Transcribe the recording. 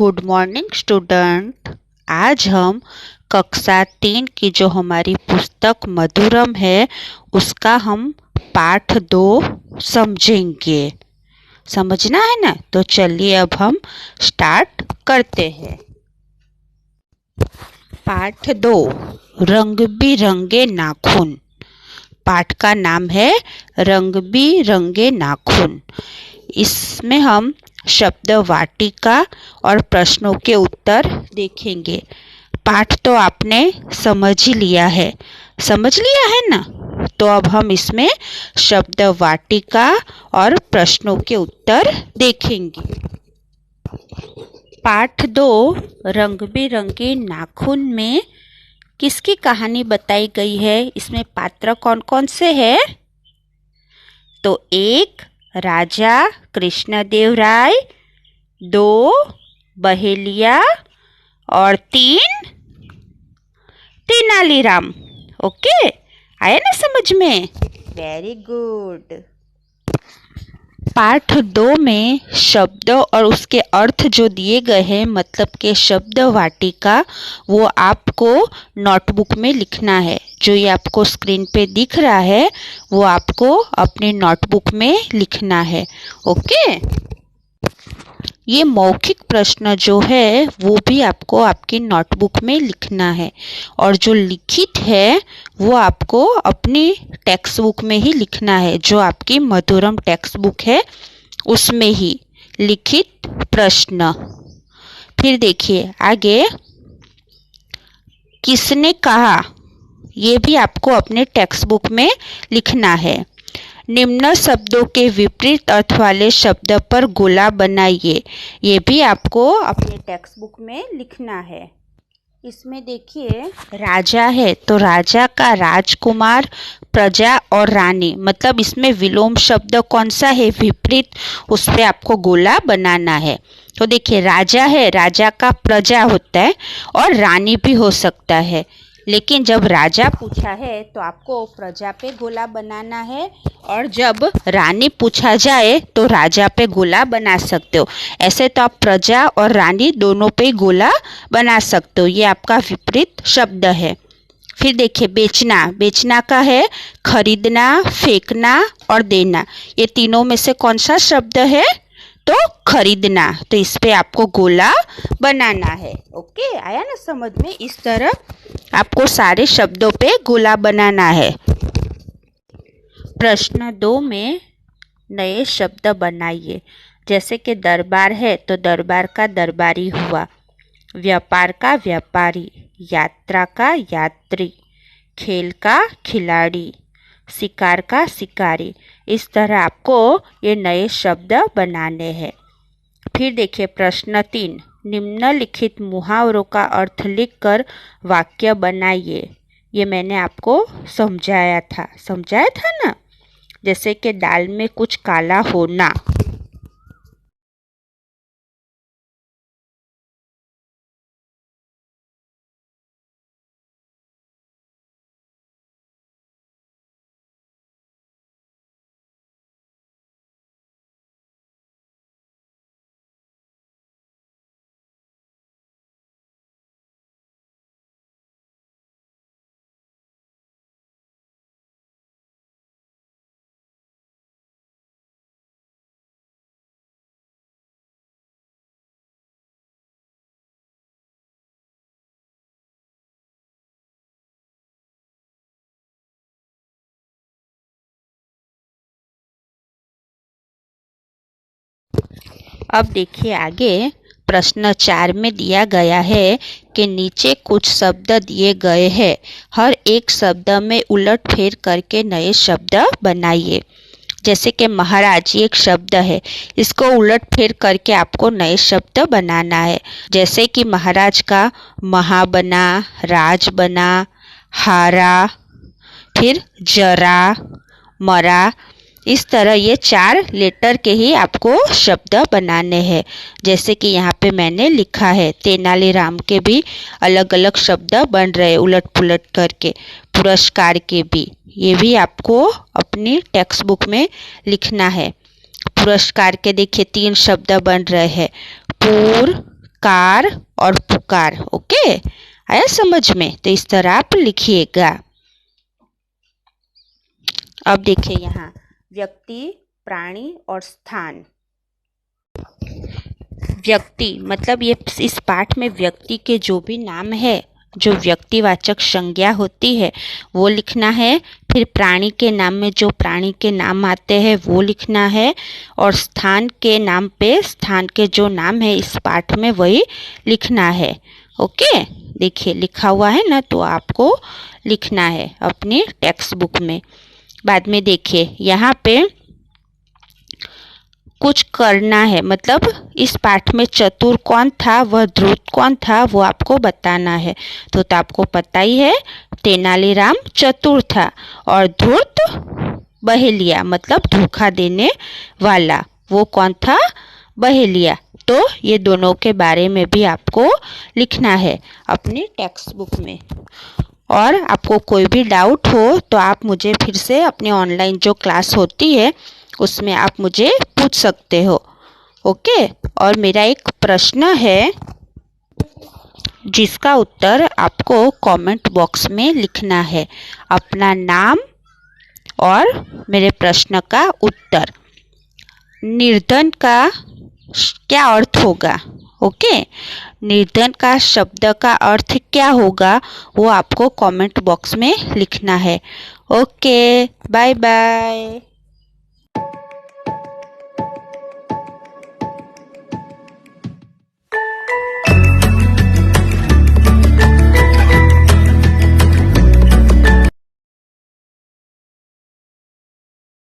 Good morning student. आज हम कक्षा 3 की जो हमारी पुस्तक मधुरम है उसका हम पाठ 2 समझेंगे। समझना है ना? तो चलिए अब हम स्टार्ट करते हैं। पाठ 2 रंग बिरंगे नाखून। पाठ का नाम है रंग बिरंगे नाखून। इसमें हम शब्द वाटिका और प्रश्नों के उत्तर देखेंगे। पाठ तो आपने समझ ही लिया है, समझ लिया है ना? तो अब हम इसमें शब्द वाटिका और प्रश्नों के उत्तर देखेंगे। पाठ 2 रंग बिरंगे नाखून में किसकी कहानी बताई गई है? इसमें पात्र कौन कौन से हैं? तो 1 राजा कृष्णदेवराय, 2 बहेलिया और 3 तेनालीराम। ओके, आया ना समझ में? Very good. पाठ 2 में शब्द और उसके अर्थ जो दिए गए हैं, मतलब के शब्द वाटिका, वो आपको नोटबुक में लिखना है। जो ये आपको स्क्रीन पे दिख रहा है वो आपको अपने नोटबुक में लिखना है। ओके, ये मौखिक प्रश्न जो है वो भी आपको आपकी नोटबुक में लिखना है, और जो लिखित है वो आपको अपनी टेक्स्ट बुक में ही लिखना है। जो आपकी मधुरम टेक्स्ट बुक है उसमें ही लिखित प्रश्न। फिर देखिए आगे, किसने कहा, ये भी आपको अपने टेक्स्ट बुक में लिखना है। निम्न शब्दों के विपरीत अर्थ वाले शब्द पर गोला बनाइए, ये भी आपको अपने टेक्स्ट बुक में लिखना है। इसमें देखिए राजा है तो राजा का राजकुमार, प्रजा और रानी, मतलब इसमें विलोम शब्द कौन सा है? विपरीत, उस पर आपको गोला बनाना है। तो देखिए राजा है, राजा का प्रजा होता है और रानी भी हो सकता है, लेकिन जब राजा पूछा है तो आपको प्रजा पे गोला बनाना है, और जब रानी पूछा जाए तो राजा पे गोला बना सकते हो। ऐसे तो आप प्रजा और रानी दोनों पे गोला बना सकते हो। ये आपका विपरीत शब्द है। फिर देखिए बेचना, बेचना का है खरीदना, फेंकना और देना। ये तीनों में से कौन सा शब्द है? तो खरीदना, तो इस पे आपको गोला बनाना है। ओके, आया ना समझ में? इस तरह आपको सारे शब्दों पे गोला बनाना है। प्रश्न 2 में नए शब्द बनाइए। जैसे कि दरबार है तो दरबार का दरबारी हुआ, व्यापार का व्यापारी, यात्रा का यात्री, खेल का खिलाड़ी, शिकार का शिकारी। इस तरह आपको ये नए शब्द बनाने हैं। फिर देखिए प्रश्न 3, निम्नलिखित मुहावरों का अर्थ लिखकर वाक्य बनाइए। ये मैंने आपको समझाया था ना? जैसे कि दाल में कुछ काला होना, अब देखिए आगे प्रश्न 4 में दिया गया है कि नीचे कुछ शब्द दिए गए हैं, हर एक शब्द में उलट फेर करके नए शब्द बनाइए। जैसे कि महाराज ये एक शब्द है, इसको उलट फेर करके आपको नए शब्द बनाना है। जैसे कि महाराज का महा बना, राज बना, हारा, फिर जरा, मरा। इस तरह ये 4 लेटर के ही आपको शब्द बनाने हैं। जैसे कि यहाँ पे मैंने लिखा है, तेनालीराम के भी अलग अलग शब्द बन रहे उलट पुलट करके, पुरस्कार के भी। ये भी आपको अपनी टेक्स्ट बुक में लिखना है। पुरस्कार के देखिए 3 शब्द बन रहे हैं, पुर, कार और पुकार। ओके, आया समझ में? तो इस तरह आप लिखिएगा। अब देखिए यहाँ व्यक्ति, प्राणी और स्थान। व्यक्ति मतलब ये इस पाठ में व्यक्ति के जो भी नाम है, जो व्यक्तिवाचक संज्ञा होती है वो लिखना है। फिर प्राणी के नाम में जो प्राणी के नाम आते हैं वो लिखना है। और स्थान के नाम पे स्थान के जो नाम है इस पाठ में वही लिखना है। ओके, देखिए लिखा हुआ है ना, तो आपको लिखना है अपनी टेक्स्ट बुक में। बाद में देखिए यहाँ पे कुछ करना है, मतलब इस पाठ में चतुर कौन था, वह धूर्त कौन था, वो आपको बताना है। तो आपको पता ही है, तेनालीराम चतुर था और धूर्त बहेलिया मतलब धोखा देने वाला, वो कौन था? बहेलिया। तो ये दोनों के बारे में भी आपको लिखना है अपनी टेक्स्ट बुक में। और आपको कोई भी डाउट हो तो आप मुझे फिर से अपने ऑनलाइन जो क्लास होती है उसमें आप मुझे पूछ सकते हो। ओके, और मेरा एक प्रश्न है जिसका उत्तर आपको कमेंट बॉक्स में लिखना है, अपना नाम और मेरे प्रश्न का उत्तर। निर्धन का क्या अर्थ होगा? ओके, निर्धन का शब्द का अर्थ क्या होगा वो आपको कमेंट बॉक्स में लिखना है। Okay, bye bye.